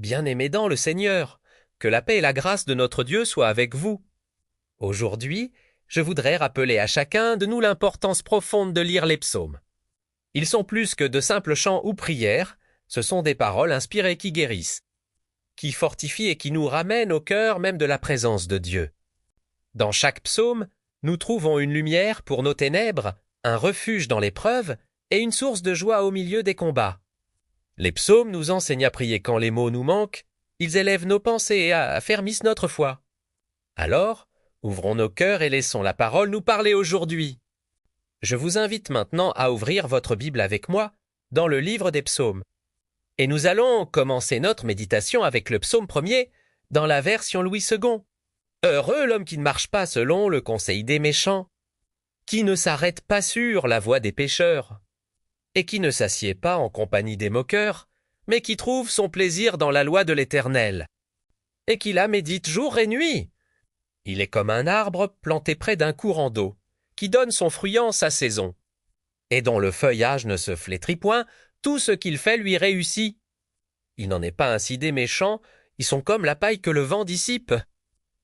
Bien-aimés dans le Seigneur, que la paix et la grâce de notre Dieu soient avec vous. Aujourd'hui, je voudrais rappeler à chacun de nous l'importance profonde de lire les psaumes. Ils sont plus que de simples chants ou prières, ce sont des paroles inspirées qui guérissent, qui fortifient et qui nous ramènent au cœur même de la présence de Dieu. Dans chaque psaume, nous trouvons une lumière pour nos ténèbres, un refuge dans l'épreuve et une source de joie au milieu des combats. Les psaumes nous enseignent à prier quand les mots nous manquent, ils élèvent nos pensées et affermissent notre foi. Alors, ouvrons nos cœurs et laissons la parole nous parler aujourd'hui. Je vous invite maintenant à ouvrir votre Bible avec moi dans le livre des psaumes. Et nous allons commencer notre méditation avec le psaume 1er dans la version Louis II. Heureux l'homme qui ne marche pas selon le conseil des méchants, qui ne s'arrête pas sur la voie des pécheurs, et qui ne s'assied pas en compagnie des moqueurs, mais qui trouve son plaisir dans la loi de l'Éternel, et qui la médite jour et nuit. Il est comme un arbre planté près d'un courant d'eau, qui donne son fruit en sa saison, et dont le feuillage ne se flétrit point, tout ce qu'il fait lui réussit. Il n'en est pas ainsi des méchants, ils sont comme la paille que le vent dissipe.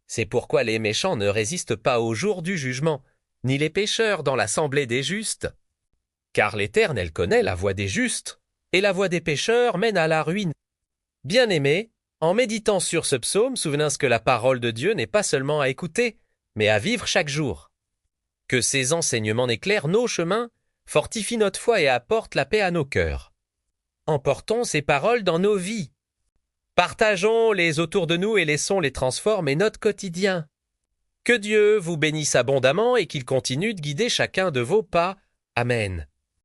C'est pourquoi les méchants ne résistent pas au jour du jugement, ni les pécheurs dans l'assemblée des justes. Car l'Éternel connaît la voie des justes, et la voie des pécheurs mène à la ruine. Bien-aimés, en méditant sur ce psaume, souvenez-vous que la parole de Dieu n'est pas seulement à écouter, mais à vivre chaque jour. Que ses enseignements éclairent nos chemins, fortifient notre foi et apportent la paix à nos cœurs. Emportons ces paroles dans nos vies. Partageons-les autour de nous et laissons-les transformer notre quotidien. Que Dieu vous bénisse abondamment et qu'il continue de guider chacun de vos pas. Amen.